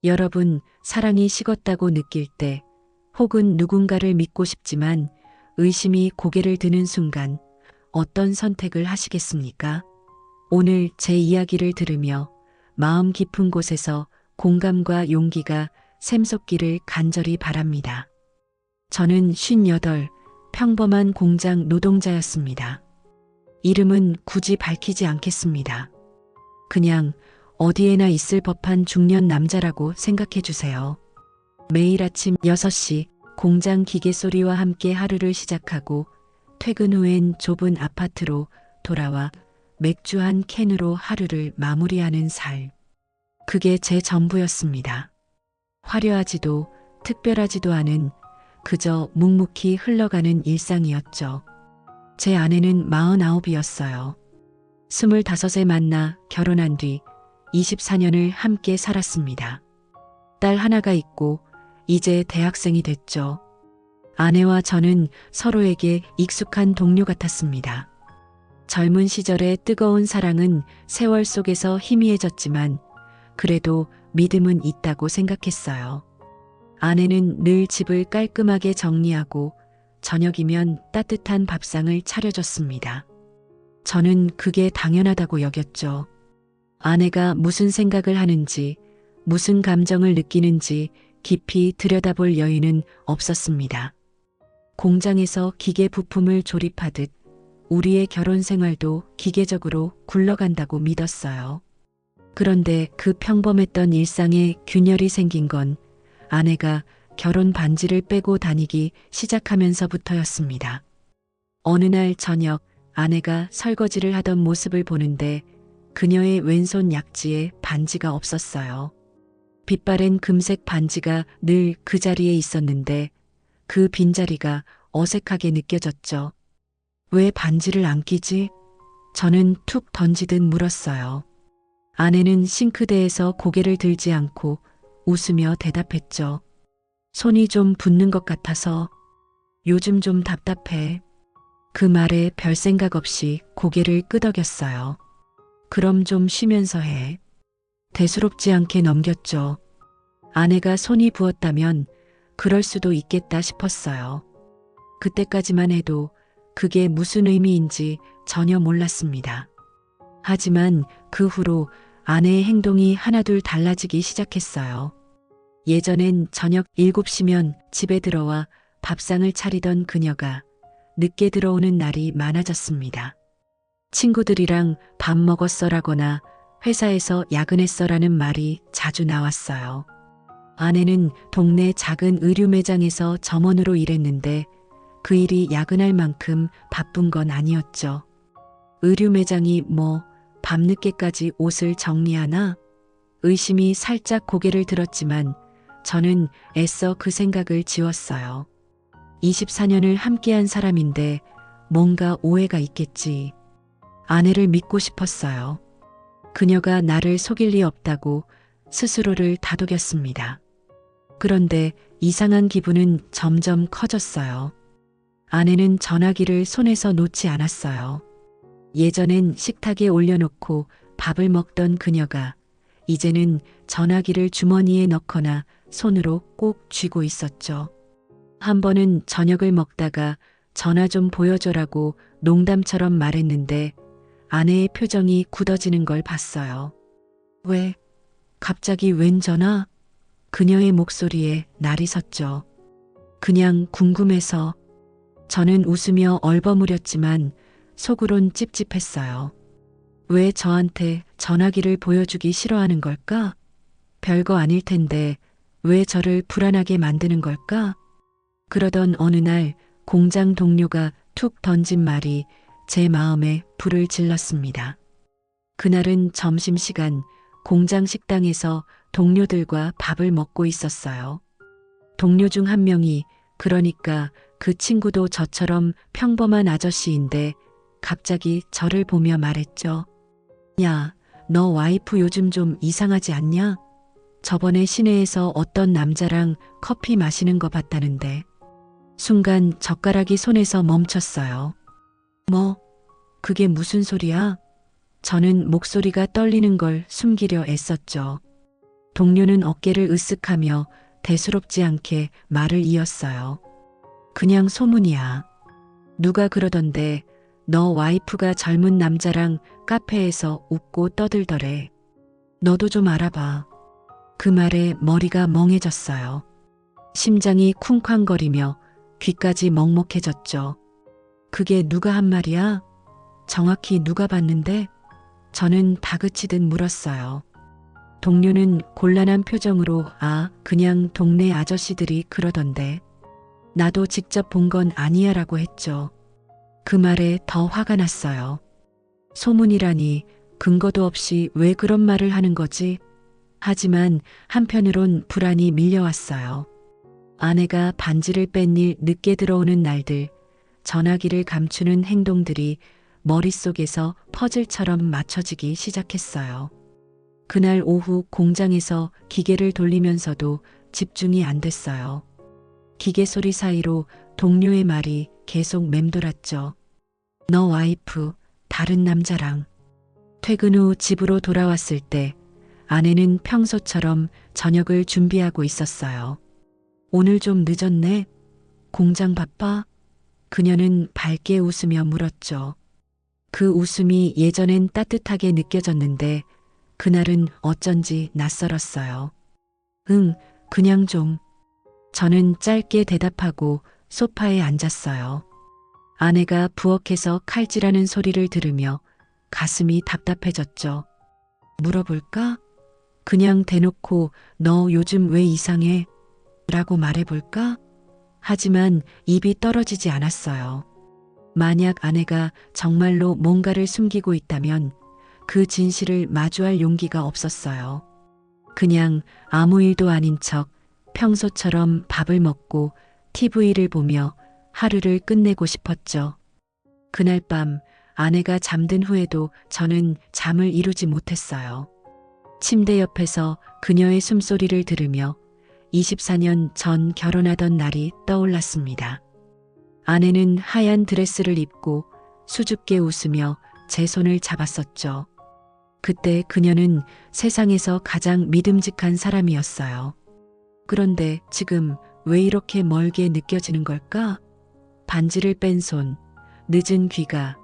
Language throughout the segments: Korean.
여러분, 사랑이 식었다고 느낄 때, 혹은 누군가를 믿고 싶지만 의심이 고개를 드는 순간 어떤 선택을 하시겠습니까? 오늘 제 이야기를 들으며 마음 깊은 곳에서 공감과 용기가 샘솟기를 간절히 바랍니다. 저는 58, 평범한 공장 노동자였습니다. 이름은 굳이 밝히지 않겠습니다. 그냥 어디에나 있을 법한 중년 남자라고 생각해 주세요. 매일 아침 6시 공장 기계 소리와 함께 하루를 시작하고 퇴근 후엔 좁은 아파트로 돌아와 맥주 한 캔으로 하루를 마무리하는 삶. 그게 제 전부였습니다. 화려하지도 특별하지도 않은 그저 묵묵히 흘러가는 일상이었죠. 제 아내는 49이었어요. 25에 만나 결혼한 뒤 24년을 함께 살았습니다. 딸 하나가 있고 이제 대학생이 됐죠. 아내와 저는 서로에게 익숙한 동료 같았습니다. 젊은 시절의 뜨거운 사랑은 세월 속에서 희미해졌지만 그래도 믿음은 있다고 생각했어요. 아내는 늘 집을 깔끔하게 정리하고 저녁이면 따뜻한 밥상을 차려줬습니다. 저는 그게 당연하다고 여겼죠. 아내가 무슨 생각을 하는지, 무슨 감정을 느끼는지 깊이 들여다볼 여유는 없었습니다. 공장에서 기계 부품을 조립하듯 우리의 결혼 생활도 기계적으로 굴러간다고 믿었어요. 그런데 그 평범했던 일상에 균열이 생긴 건 아내가 결혼 반지를 빼고 다니기 시작하면서부터였습니다. 어느 날 저녁 아내가 설거지를 하던 모습을 보는데 그녀의 왼손 약지에 반지가 없었어요. 빛바랜 금색 반지가 늘 그 자리에 있었는데 그 빈자리가 어색하게 느껴졌죠. 왜 반지를 안 끼지? 저는 툭 던지듯 물었어요. 아내는 싱크대에서 고개를 들지 않고 웃으며 대답했죠. 손이 좀 붓는 것 같아서 요즘 좀 답답해. 그 말에 별 생각 없이 고개를 끄덕였어요. 그럼 좀 쉬면서 해. 대수롭지 않게 넘겼죠. 아내가 손이 부었다면 그럴 수도 있겠다 싶었어요. 그때까지만 해도 그게 무슨 의미인지 전혀 몰랐습니다. 하지만 그 후로 아내의 행동이 하나둘 달라지기 시작했어요. 예전엔 저녁 7시면 집에 들어와 밥상을 차리던 그녀가 늦게 들어오는 날이 많아졌습니다. 친구들이랑 밥 먹었어라거나 회사에서 야근했어라는 말이 자주 나왔어요. 아내는 동네 작은 의류 매장에서 점원으로 일했는데 그 일이 야근할 만큼 바쁜 건 아니었죠. 의류 매장이 뭐 밤늦게까지 옷을 정리하나? 의심이 살짝 고개를 들었지만 저는 애써 그 생각을 지웠어요. 24년을 함께한 사람인데 뭔가 오해가 있겠지. 아내를 믿고 싶었어요. 그녀가 나를 속일 리 없다고 스스로를 다독였습니다. 그런데 이상한 기분은 점점 커졌어요. 아내는 전화기를 손에서 놓지 않았어요. 예전엔 식탁에 올려놓고 밥을 먹던 그녀가 이제는 전화기를 주머니에 넣거나 손으로 꼭 쥐고 있었죠. 한 번은 저녁을 먹다가 전화 좀 보여줘라고 농담처럼 말했는데 아내의 표정이 굳어지는 걸 봤어요. 왜? 갑자기 웬 전화? 그녀의 목소리에 날이 섰죠. 그냥 궁금해서. 저는 웃으며 얼버무렸지만 속으론 찝찝했어요. 왜 저한테 전화기를 보여주기 싫어하는 걸까? 별거 아닐 텐데 왜 저를 불안하게 만드는 걸까? 그러던 어느 날 공장 동료가 툭 던진 말이 제 마음에 불을 질렀습니다. 그날은 점심시간 공장 식당에서 동료들과 밥을 먹고 있었어요. 동료 중 한 명이 그러니까 그 친구도 저처럼 평범한 아저씨인데 갑자기 저를 보며 말했죠. 야, 너 와이프 요즘 좀 이상하지 않냐? 저번에 시내에서 어떤 남자랑 커피 마시는 거 봤다는데. 순간 젓가락이 손에서 멈췄어요. 뭐? 그게 무슨 소리야? 저는 목소리가 떨리는 걸 숨기려 애썼죠. 동료는 어깨를 으쓱하며 대수롭지 않게 말을 이었어요. 그냥 소문이야. 누가 그러던데 너 와이프가 젊은 남자랑 카페에서 웃고 떠들더래. 너도 좀 알아봐. 그 말에 머리가 멍해졌어요. 심장이 쿵쾅거리며 귀까지 먹먹해졌죠. 그게 누가 한 말이야? 정확히 누가 봤는데? 저는 다그치듯 물었어요. 동료는 곤란한 표정으로 그냥 동네 아저씨들이 그러던데. 나도 직접 본 건 아니야 라고 했죠. 그 말에 더 화가 났어요. 소문이라니 근거도 없이 왜 그런 말을 하는 거지? 하지만 한편으론 불안이 밀려왔어요. 아내가 반지를 뺀 일 늦게 들어오는 날들, 전화기를 감추는 행동들이 머릿속에서 퍼즐처럼 맞춰지기 시작했어요. 그날 오후 공장에서 기계를 돌리면서도 집중이 안 됐어요. 기계 소리 사이로 동료의 말이 계속 맴돌았죠. 너 와이프 다른 남자랑. 퇴근 후 집으로 돌아왔을 때 아내는 평소처럼 저녁을 준비하고 있었어요. 오늘 좀 늦었네. 공장 바빠? 그녀는 밝게 웃으며 물었죠. 그 웃음이 예전엔 따뜻하게 느껴졌는데 그날은 어쩐지 낯설었어요. 응, 그냥 좀. 저는 짧게 대답하고 소파에 앉았어요. 아내가 부엌에서 칼질하는 소리를 들으며 가슴이 답답해졌죠. 물어볼까? 그냥 대놓고 너 요즘 왜 이상해? 라고 말해볼까? 하지만 입이 떨어지지 않았어요. 만약 아내가 정말로 뭔가를 숨기고 있다면 그 진실을 마주할 용기가 없었어요. 그냥 아무 일도 아닌 척 평소처럼 밥을 먹고 TV를 보며 하루를 끝내고 싶었죠. 그날 밤 아내가 잠든 후에도 저는 잠을 이루지 못했어요. 침대 옆에서 그녀의 숨소리를 들으며 24년 전 결혼하던 날이 떠올랐습니다. 아내는 하얀 드레스를 입고 수줍게 웃으며 제 손을 잡았었죠. 그때 그녀는 세상에서 가장 믿음직한 사람이었어요. 그런데 지금 왜 이렇게 멀게 느껴지는 걸까? 반지를 뺀 손, 늦은 귀가,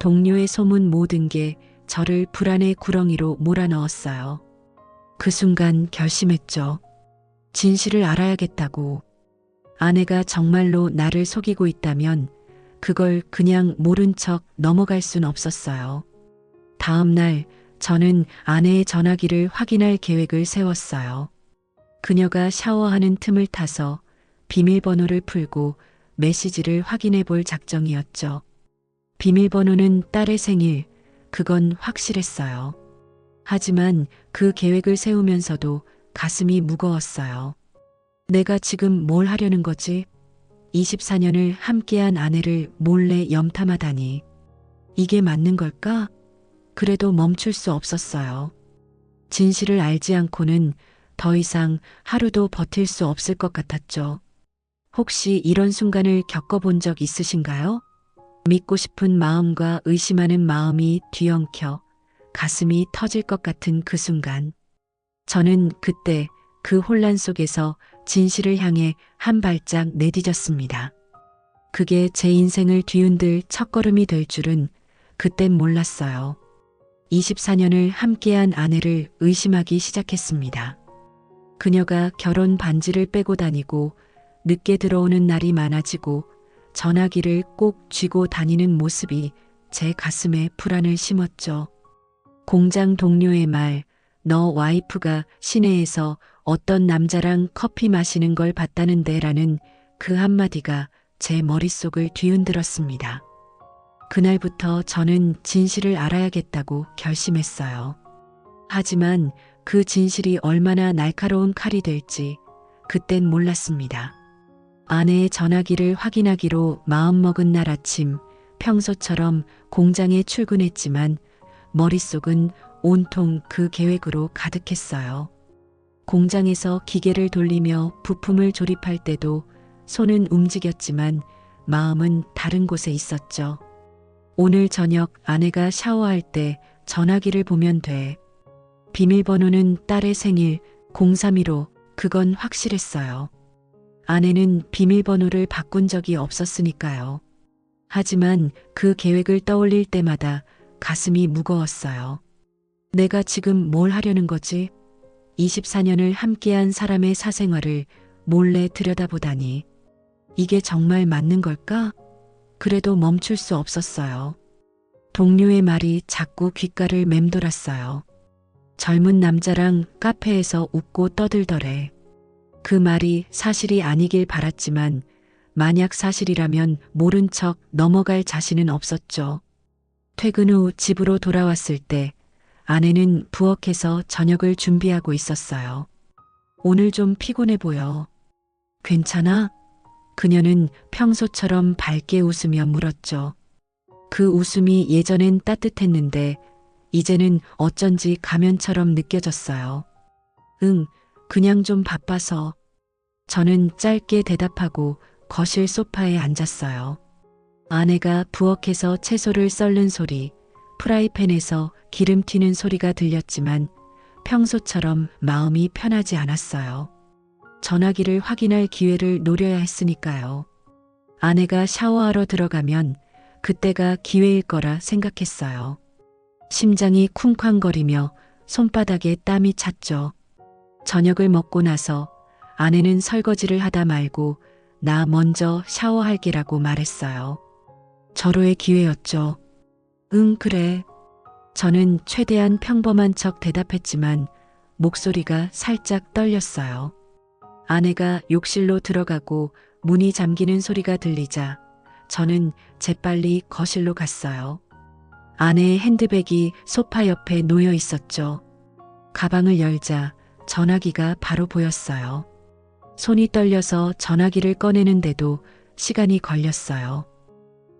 동료의 소문 모든 게 저를 불안의 구렁이로 몰아넣었어요. 그 순간 결심했죠. 진실을 알아야겠다고. 아내가 정말로 나를 속이고 있다면 그걸 그냥 모른 척 넘어갈 순 없었어요. 다음 날 저는 아내의 전화기를 확인할 계획을 세웠어요. 그녀가 샤워하는 틈을 타서 비밀번호를 풀고 메시지를 확인해 볼 작정이었죠. 비밀번호는 딸의 생일, 그건 확실했어요. 하지만 그 계획을 세우면서도 가슴이 무거웠어요. 내가 지금 뭘 하려는 거지? 24년을 함께한 아내를 몰래 염탐하다니. 이게 맞는 걸까? 그래도 멈출 수 없었어요. 진실을 알지 않고는 더 이상 하루도 버틸 수 없을 것 같았죠. 혹시 이런 순간을 겪어본 적 있으신가요? 믿고 싶은 마음과 의심하는 마음이 뒤엉켜 가슴이 터질 것 같은 그 순간. 저는 그때 그 혼란 속에서 진실을 향해 한 발짝 내디뎠습니다. 그게 제 인생을 뒤흔들 첫걸음이 될 줄은 그땐 몰랐어요. 24년을 함께한 아내를 의심하기 시작했습니다. 그녀가 결혼 반지를 빼고 다니고 늦게 들어오는 날이 많아지고 전화기를 꼭 쥐고 다니는 모습이 제 가슴에 불안을 심었죠. 공장 동료의 말, 너 와이프가 시내에서 어떤 남자랑 커피 마시는 걸 봤다는데 라는 그 한마디가 제 머릿속을 뒤흔들었습니다. 그날부터 저는 진실을 알아야겠다고 결심했어요. 하지만 그 진실이 얼마나 날카로운 칼이 될지 그땐 몰랐습니다. 아내의 전화기를 확인하기로 마음먹은 날 아침 평소처럼 공장에 출근했지만 머릿속은 온통 그 계획으로 가득했어요. 공장에서 기계를 돌리며 부품을 조립할 때도 손은 움직였지만 마음은 다른 곳에 있었죠. 오늘 저녁 아내가 샤워할 때 전화기를 보면 돼. 비밀번호는 딸의 생일 0315, 그건 확실했어요. 아내는 비밀번호를 바꾼 적이 없었으니까요. 하지만 그 계획을 떠올릴 때마다 가슴이 무거웠어요. 내가 지금 뭘 하려는 거지? 24년을 함께한 사람의 사생활을 몰래 들여다보다니. 이게 정말 맞는 걸까? 그래도 멈출 수 없었어요. 동료의 말이 자꾸 귓가를 맴돌았어요. 젊은 남자랑 카페에서 웃고 떠들더래. 그 말이 사실이 아니길 바랐지만 만약 사실이라면 모른 척 넘어갈 자신은 없었죠. 퇴근 후 집으로 돌아왔을 때 아내는 부엌에서 저녁을 준비하고 있었어요. 오늘 좀 피곤해 보여. 괜찮아? 그녀는 평소처럼 밝게 웃으며 물었죠. 그 웃음이 예전엔 따뜻했는데 이제는 어쩐지 가면처럼 느껴졌어요. 응, 그냥 좀 바빠서. 저는 짧게 대답하고 거실 소파에 앉았어요. 아내가 부엌에서 채소를 썰는 소리, 프라이팬에서 기름 튀는 소리가 들렸지만 평소처럼 마음이 편하지 않았어요. 전화기를 확인할 기회를 노려야 했으니까요. 아내가 샤워하러 들어가면 그때가 기회일 거라 생각했어요. 심장이 쿵쾅거리며 손바닥에 땀이 찼죠. 저녁을 먹고 나서 아내는 설거지를 하다 말고 나 먼저 샤워할게라고 말했어요. 절호의 기회였죠. 응, 그래. 저는 최대한 평범한 척 대답했지만 목소리가 살짝 떨렸어요. 아내가 욕실로 들어가고 문이 잠기는 소리가 들리자 저는 재빨리 거실로 갔어요. 아내의 핸드백이 소파 옆에 놓여 있었죠. 가방을 열자 전화기가 바로 보였어요. 손이 떨려서 전화기를 꺼내는데도 시간이 걸렸어요.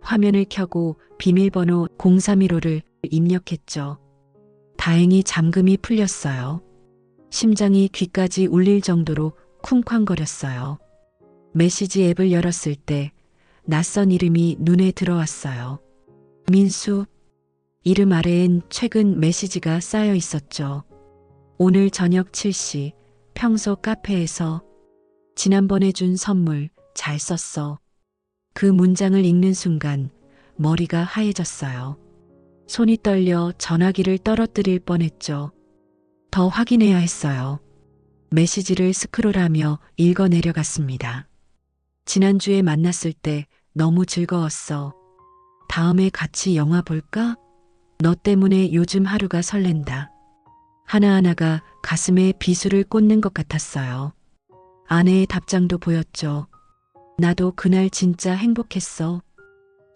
화면을 켜고 비밀번호 0315를 입력했죠. 다행히 잠금이 풀렸어요. 심장이 귀까지 울릴 정도로 쿵쾅거렸어요. 메시지 앱을 열었을 때 낯선 이름이 눈에 들어왔어요. 민수. 이름 아래엔 최근 메시지가 쌓여 있었죠. 오늘 저녁 7시 평소 카페에서. 지난번에 준 선물 잘 썼어. 그 문장을 읽는 순간 머리가 하얘졌어요. 손이 떨려 전화기를 떨어뜨릴 뻔했죠. 더 확인해야 했어요. 메시지를 스크롤하며 읽어 내려갔습니다. 지난주에 만났을 때 너무 즐거웠어. 다음에 같이 영화 볼까? 너 때문에 요즘 하루가 설렌다. 하나하나가 가슴에 비수를 꽂는 것 같았어요. 아내의 답장도 보였죠. 나도 그날 진짜 행복했어.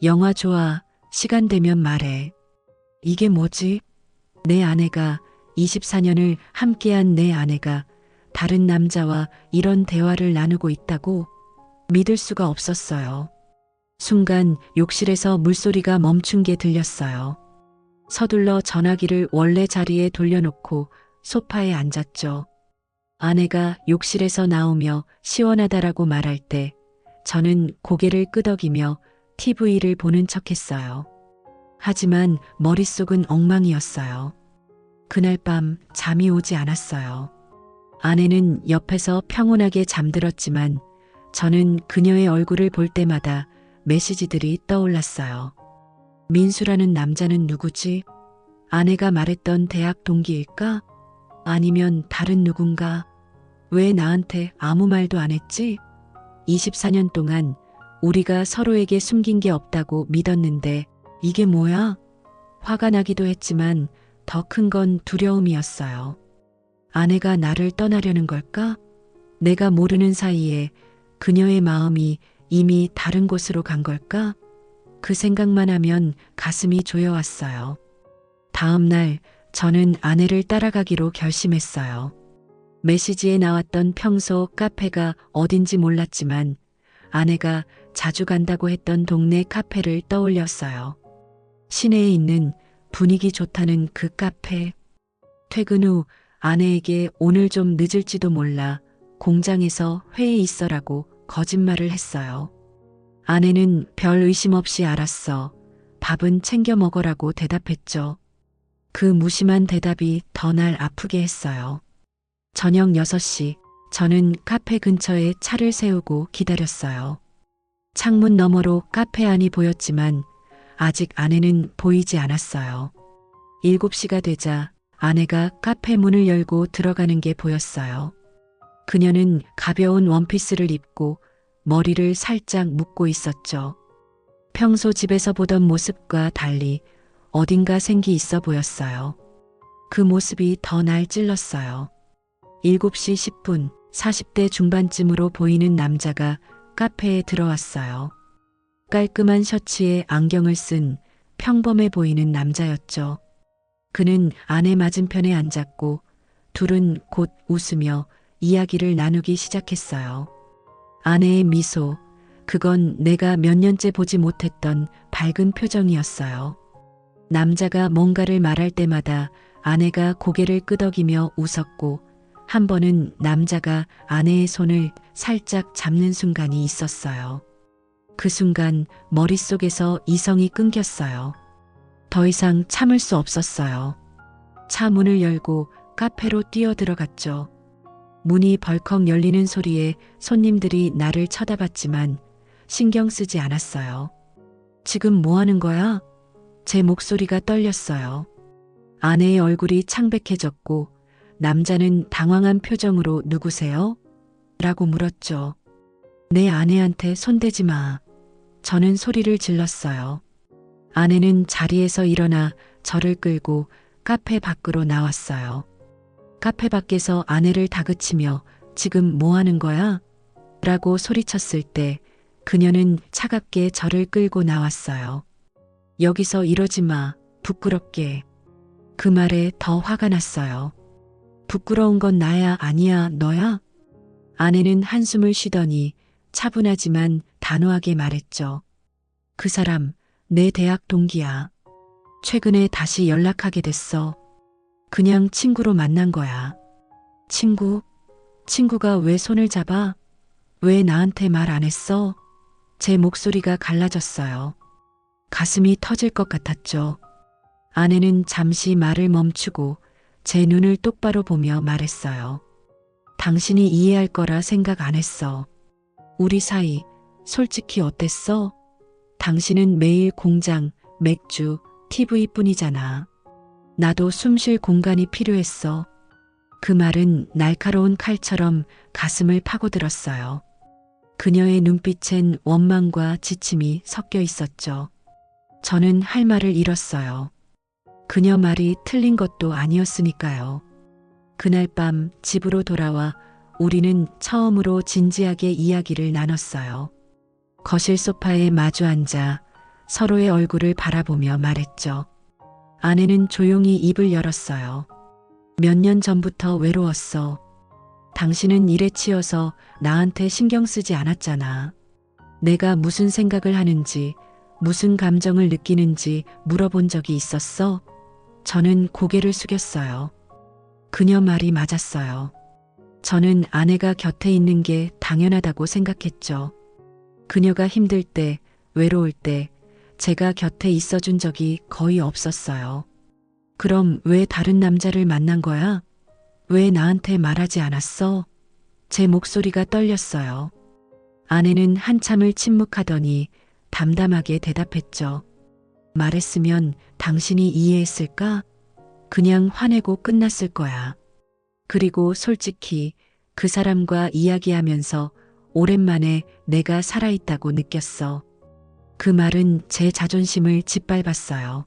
영화 좋아. 시간 되면 말해. 이게 뭐지? 내 아내가 24년을 함께한 내 아내가 다른 남자와 이런 대화를 나누고 있다고? 믿을 수가 없었어요. 순간 욕실에서 물소리가 멈춘 게 들렸어요. 서둘러 전화기를 원래 자리에 돌려놓고 소파에 앉았죠. 아내가 욕실에서 나오며 시원하다라고 말할 때 저는 고개를 끄덕이며 TV를 보는 척했어요. 하지만 머릿속은 엉망이었어요. 그날 밤 잠이 오지 않았어요. 아내는 옆에서 평온하게 잠들었지만 저는 그녀의 얼굴을 볼 때마다 메시지들이 떠올랐어요. 민수라는 남자는 누구지? 아내가 말했던 대학 동기일까? 아니면 다른 누군가? 왜 나한테 아무 말도 안 했지? 24년 동안 우리가 서로에게 숨긴 게 없다고 믿었는데 이게 뭐야? 화가 나기도 했지만 더 큰 건 두려움이었어요. 아내가 나를 떠나려는 걸까? 내가 모르는 사이에 그녀의 마음이 이미 다른 곳으로 간 걸까? 그 생각만 하면 가슴이 조여왔어요. 다음 날 저는 아내를 따라가기로 결심했어요. 메시지에 나왔던 평소 카페가 어딘지 몰랐지만 아내가 자주 간다고 했던 동네 카페를 떠올렸어요. 시내에 있는 분위기 좋다는 그 카페. 퇴근 후 아내에게 오늘 좀 늦을지도 몰라 공장에서 회의 있어라고 거짓말을 했어요. 아내는 별 의심 없이 알았어. 밥은 챙겨 먹으라고 대답했죠. 그 무심한 대답이 더 날 아프게 했어요. 저녁 6시, 저는 카페 근처에 차를 세우고 기다렸어요. 창문 너머로 카페 안이 보였지만 아직 아내는 보이지 않았어요. 7시가 되자 아내가 카페 문을 열고 들어가는 게 보였어요. 그녀는 가벼운 원피스를 입고 머리를 살짝 묶고 있었죠. 평소 집에서 보던 모습과 달리 어딘가 생기 있어 보였어요. 그 모습이 더 날 찔렀어요. 7시 10분, 40대 중반쯤으로 보이는 남자가 카페에 들어왔어요. 깔끔한 셔츠에 안경을 쓴 평범해 보이는 남자였죠. 그는 아내 맞은편에 앉았고 둘은 곧 웃으며 이야기를 나누기 시작했어요. 아내의 미소, 그건 내가 몇 년째 보지 못했던 밝은 표정이었어요. 남자가 뭔가를 말할 때마다 아내가 고개를 끄덕이며 웃었고 한 번은 남자가 아내의 손을 살짝 잡는 순간이 있었어요. 그 순간 머릿속에서 이성이 끊겼어요. 더 이상 참을 수 없었어요. 차 문을 열고 카페로 뛰어들어갔죠. 문이 벌컥 열리는 소리에 손님들이 나를 쳐다봤지만 신경 쓰지 않았어요. 지금 뭐 하는 거야? 제 목소리가 떨렸어요. 아내의 얼굴이 창백해졌고 남자는 당황한 표정으로 누구세요? 라고 물었죠. 내 아내한테 손대지 마. 저는 소리를 질렀어요. 아내는 자리에서 일어나 저를 끌고 카페 밖으로 나왔어요. 카페 밖에서 아내를 다그치며 지금 뭐 하는 거야? 라고 소리쳤을 때 그녀는 차갑게 저를 끌고 나왔어요. 여기서 이러지 마. 부끄럽게. 그 말에 더 화가 났어요. 부끄러운 건 나야 아니야 너야? 아내는 한숨을 쉬더니 차분하지만 단호하게 말했죠. 그 사람 내 대학 동기야. 최근에 다시 연락하게 됐어. 그냥 친구로 만난 거야. 친구? 친구가 왜 손을 잡아? 왜 나한테 말 안 했어? 제 목소리가 갈라졌어요. 가슴이 터질 것 같았죠. 아내는 잠시 말을 멈추고 제 눈을 똑바로 보며 말했어요. 당신이 이해할 거라 생각 안 했어. 우리 사이 솔직히 어땠어? 당신은 매일 공장, 맥주, TV뿐이잖아. 나도 숨 쉴 공간이 필요했어. 그 말은 날카로운 칼처럼 가슴을 파고들었어요. 그녀의 눈빛엔 원망과 지침이 섞여 있었죠. 저는 할 말을 잃었어요. 그녀 말이 틀린 것도 아니었으니까요. 그날 밤 집으로 돌아와 우리는 처음으로 진지하게 이야기를 나눴어요. 거실 소파에 마주 앉아 서로의 얼굴을 바라보며 말했죠. 아내는 조용히 입을 열었어요. 몇 년 전부터 외로웠어. 당신은 일에 치여서 나한테 신경 쓰지 않았잖아. 내가 무슨 생각을 하는지, 무슨 감정을 느끼는지 물어본 적이 있었어? 저는 고개를 숙였어요. 그녀 말이 맞았어요. 저는 아내가 곁에 있는 게 당연하다고 생각했죠. 그녀가 힘들 때, 외로울 때 제가 곁에 있어준 적이 거의 없었어요. 그럼 왜 다른 남자를 만난 거야? 왜 나한테 말하지 않았어? 제 목소리가 떨렸어요. 아내는 한참을 침묵하더니 담담하게 대답했죠. 말했으면 당신이 이해했을까? 그냥 화내고 끝났을 거야. 그리고 솔직히 그 사람과 이야기하면서 오랜만에 내가 살아있다고 느꼈어. 그 말은 제 자존심을 짓밟았어요.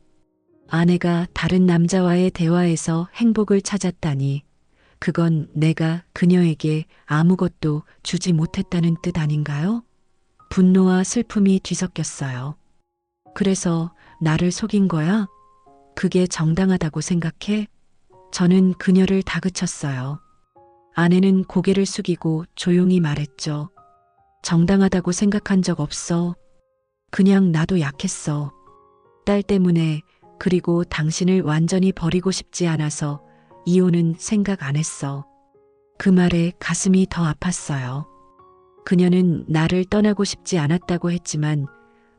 아내가 다른 남자와의 대화에서 행복을 찾았다니, 그건 내가 그녀에게 아무것도 주지 못했다는 뜻 아닌가요? 분노와 슬픔이 뒤섞였어요. 그래서 나를 속인 거야? 그게 정당하다고 생각해? 저는 그녀를 다그쳤어요. 아내는 고개를 숙이고 조용히 말했죠. 정당하다고 생각한 적 없어. 그냥 나도 약했어. 딸 때문에, 그리고 당신을 완전히 버리고 싶지 않아서 이혼은 생각 안 했어. 그 말에 가슴이 더 아팠어요. 그녀는 나를 떠나고 싶지 않았다고 했지만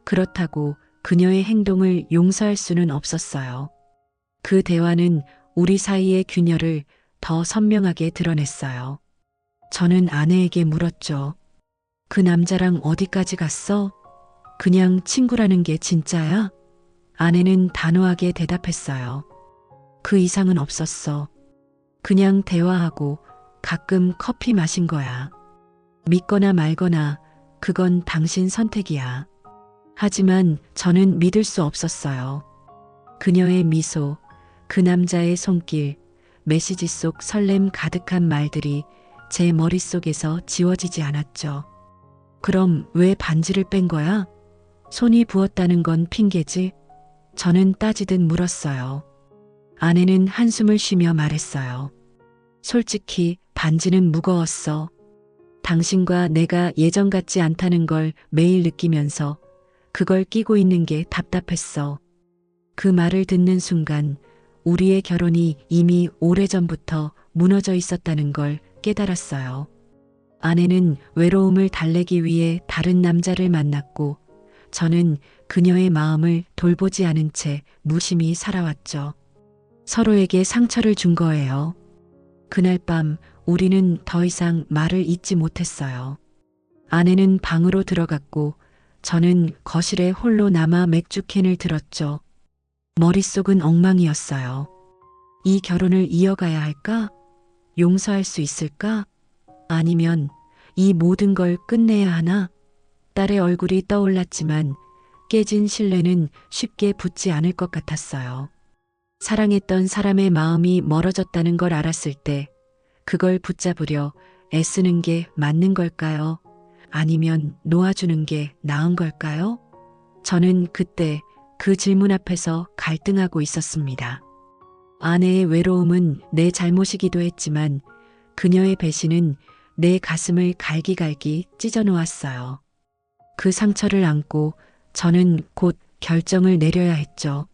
그렇다고 그녀의 행동을 용서할 수는 없었어요. 그 대화는 우리 사이의 균열을 더 선명하게 드러냈어요. 저는 아내에게 물었죠. 그 남자랑 어디까지 갔어? 그냥 친구라는 게 진짜야? 아내는 단호하게 대답했어요. 그 이상은 없었어. 그냥 대화하고 가끔 커피 마신 거야. 믿거나 말거나 그건 당신 선택이야. 하지만 저는 믿을 수 없었어요. 그녀의 미소, 그 남자의 손길, 메시지 속 설렘 가득한 말들이 제 머릿속에서 지워지지 않았죠. 그럼 왜 반지를 뺀 거야? 손이 부었다는 건 핑계지? 저는 따지듯 물었어요. 아내는 한숨을 쉬며 말했어요. 솔직히 반지는 무거웠어. 당신과 내가 예전 같지 않다는 걸 매일 느끼면서 그걸 끼고 있는 게 답답했어. 그 말을 듣는 순간 우리의 결혼이 이미 오래전부터 무너져 있었다는 걸 깨달았어요. 아내는 외로움을 달래기 위해 다른 남자를 만났고 저는 그녀의 마음을 돌보지 않은 채 무심히 살아왔죠. 서로에게 상처를 준 거예요. 그날 밤 우리는 더 이상 말을 잇지 못했어요. 아내는 방으로 들어갔고 저는 거실에 홀로 남아 맥주캔을 들었죠. 머릿속은 엉망이었어요. 이 결혼을 이어가야 할까? 용서할 수 있을까? 아니면 이 모든 걸 끝내야 하나? 딸의 얼굴이 떠올랐지만 깨진 신뢰는 쉽게 붙지 않을 것 같았어요. 사랑했던 사람의 마음이 멀어졌다는 걸 알았을 때 그걸 붙잡으려 애쓰는 게 맞는 걸까요? 아니면 놓아주는 게 나은 걸까요? 저는 그때 그 질문 앞에서 갈등하고 있었습니다. 아내의 외로움은 내 잘못이기도 했지만 그녀의 배신은 내 가슴을 갈기갈기 찢어 놓았어요. 그 상처를 안고 저는 곧 결정을 내려야 했죠.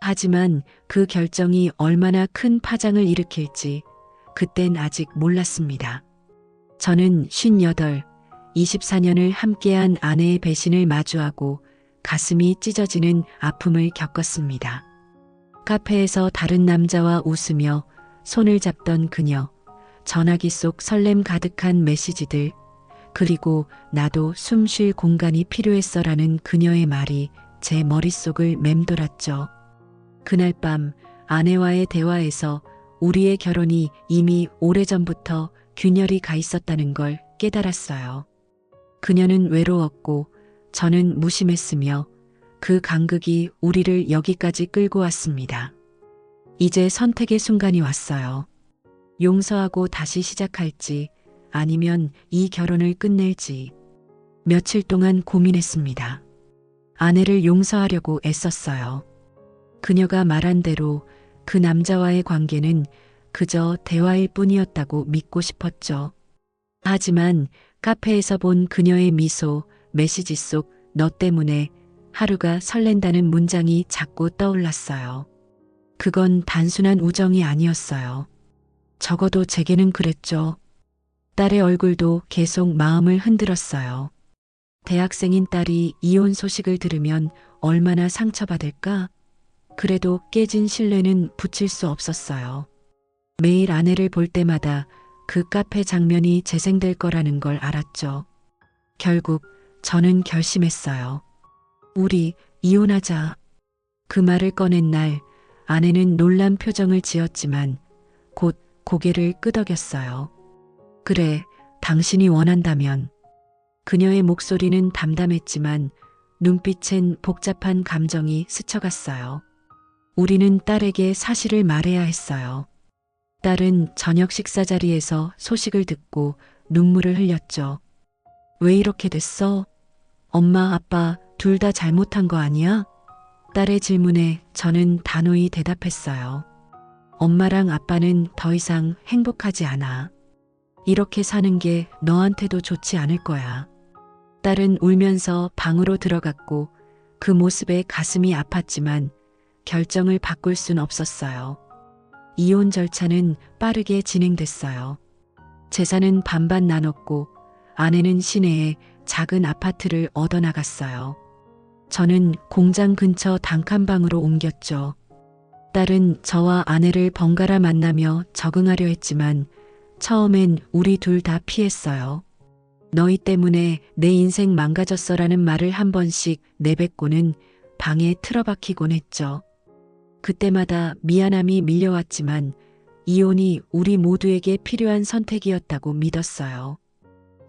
하지만 그 결정이 얼마나 큰 파장을 일으킬지 그땐 아직 몰랐습니다. 저는 58, 24년을 함께한 아내의 배신을 마주하고 가슴이 찢어지는 아픔을 겪었습니다. 카페에서 다른 남자와 웃으며 손을 잡던 그녀, 전화기 속 설렘 가득한 메시지들, 그리고 나도 숨 쉴 공간이 필요했어라는 그녀의 말이 제 머릿속을 맴돌았죠. 그날 밤 아내와의 대화에서 우리의 결혼이 이미 오래전부터 균열이 가 있었다는 걸 깨달았어요. 그녀는 외로웠고 저는 무심했으며 그 간극이 우리를 여기까지 끌고 왔습니다. 이제 선택의 순간이 왔어요. 용서하고 다시 시작할지 아니면 이 결혼을 끝낼지. 며칠 동안 고민했습니다. 아내를 용서하려고 애썼어요. 그녀가 말한 대로 그 남자와의 관계는 그저 대화일 뿐이었다고 믿고 싶었죠. 하지만 카페에서 본 그녀의 미소, 메시지 속 너 때문에 하루가 설렌다는 문장이 자꾸 떠올랐어요. 그건 단순한 우정이 아니었어요. 적어도 제게는 그랬죠. 딸의 얼굴도 계속 마음을 흔들었어요. 대학생인 딸이 이혼 소식을 들으면 얼마나 상처받을까? 그래도 깨진 신뢰는 붙일 수 없었어요. 매일 아내를 볼 때마다 그 카페 장면이 재생될 거라는 걸 알았죠. 결국 저는 결심했어요. 우리 이혼하자. 그 말을 꺼낸 날 아내는 놀란 표정을 지었지만 곧 고개를 끄덕였어요. 그래, 당신이 원한다면. 그녀의 목소리는 담담했지만 눈빛엔 복잡한 감정이 스쳐갔어요. 우리는 딸에게 사실을 말해야 했어요. 딸은 저녁 식사 자리에서 소식을 듣고 눈물을 흘렸죠. 왜 이렇게 됐어? 엄마, 아빠 둘 다 잘못한 거 아니야? 딸의 질문에 저는 단호히 대답했어요. 엄마랑 아빠는 더 이상 행복하지 않아. 이렇게 사는 게 너한테도 좋지 않을 거야. 딸은 울면서 방으로 들어갔고 그 모습에 가슴이 아팠지만 결정을 바꿀 순 없었어요. 이혼 절차는 빠르게 진행됐어요. 재산은 반반 나눴고 아내는 시내에 작은 아파트를 얻어나갔어요. 저는 공장 근처 단칸방으로 옮겼죠. 딸은 저와 아내를 번갈아 만나며 적응하려 했지만 처음엔 우리 둘 다 피했어요. 너희 때문에 내 인생 망가졌어라는 말을 한 번씩 내뱉고는 방에 틀어박히곤 했죠. 그때마다 미안함이 밀려왔지만 이혼이 우리 모두에게 필요한 선택이었다고 믿었어요.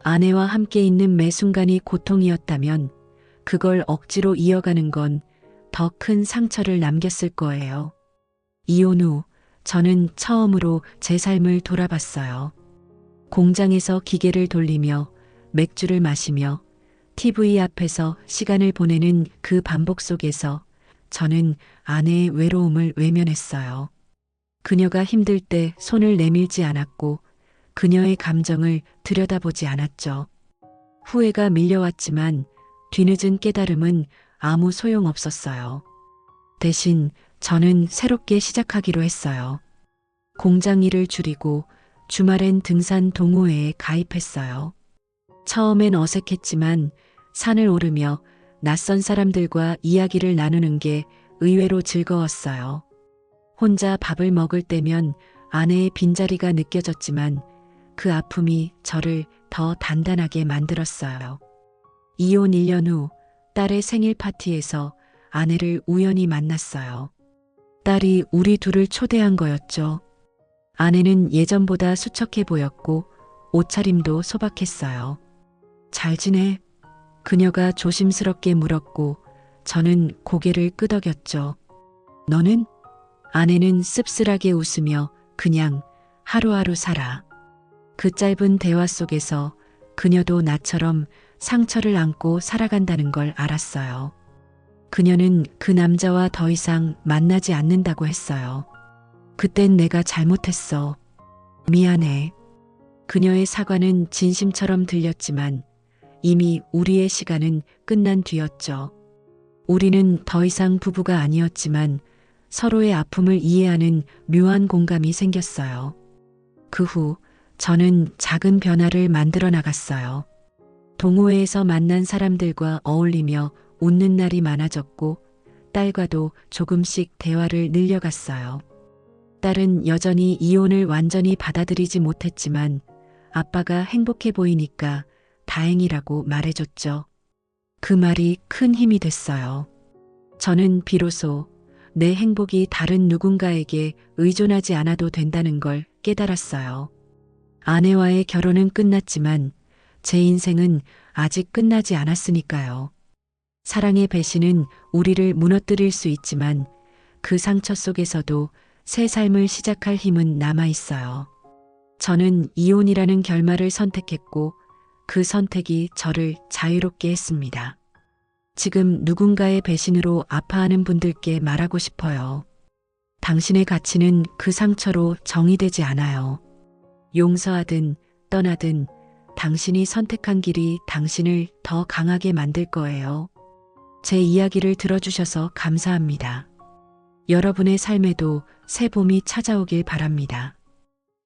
아내와 함께 있는 매 순간이 고통이었다면 그걸 억지로 이어가는 건 더 큰 상처를 남겼을 거예요. 이혼 후 저는 처음으로 제 삶을 돌아봤어요. 공장에서 기계를 돌리며 맥주를 마시며 TV 앞에서 시간을 보내는 그 반복 속에서 저는 아내의 외로움을 외면했어요. 그녀가 힘들 때 손을 내밀지 않았고 그녀의 감정을 들여다보지 않았죠. 후회가 밀려왔지만 뒤늦은 깨달음은 아무 소용 없었어요. 대신 저는 새롭게 시작하기로 했어요. 공장 일을 줄이고 주말엔 등산 동호회에 가입했어요. 처음엔 어색했지만 산을 오르며 낯선 사람들과 이야기를 나누는 게 의외로 즐거웠어요. 혼자 밥을 먹을 때면 아내의 빈자리가 느껴졌지만 그 아픔이 저를 더 단단하게 만들었어요. 이혼 1년 후 딸의 생일 파티에서 아내를 우연히 만났어요. 딸이 우리 둘을 초대한 거였죠. 아내는 예전보다 수척해 보였고 옷차림도 소박했어요. 잘 지내? 그녀가 조심스럽게 물었고 저는 고개를 끄덕였죠. 너는? 아내는 씁쓸하게 웃으며 그냥 하루하루 살아. 그 짧은 대화 속에서 그녀도 나처럼 상처를 안고 살아간다는 걸 알았어요. 그녀는 그 남자와 더 이상 만나지 않는다고 했어요. 그땐 내가 잘못했어. 미안해. 그녀의 사과는 진심처럼 들렸지만 이미 우리의 시간은 끝난 뒤였죠. 우리는 더 이상 부부가 아니었지만 서로의 아픔을 이해하는 묘한 공감이 생겼어요. 그 후 저는 작은 변화를 만들어 나갔어요. 동호회에서 만난 사람들과 어울리며 웃는 날이 많아졌고 딸과도 조금씩 대화를 늘려갔어요. 딸은 여전히 이혼을 완전히 받아들이지 못했지만 아빠가 행복해 보이니까 다행이라고 말해줬죠. 그 말이 큰 힘이 됐어요. 저는 비로소 내 행복이 다른 누군가에게 의존하지 않아도 된다는 걸 깨달았어요. 아내와의 결혼은 끝났지만 제 인생은 아직 끝나지 않았으니까요. 사랑의 배신은 우리를 무너뜨릴 수 있지만 그 상처 속에서도 새 삶을 시작할 힘은 남아 있어요. 저는 이혼이라는 결말을 선택했고 그 선택이 저를 자유롭게 했습니다. 지금 누군가의 배신으로 아파하는 분들께 말하고 싶어요. 당신의 가치는 그 상처로 정의되지 않아요. 용서하든 떠나든 당신이 선택한 길이 당신을 더 강하게 만들 거예요. 제 이야기를 들어주셔서 감사합니다. 여러분의 삶에도 새 봄이 찾아오길 바랍니다.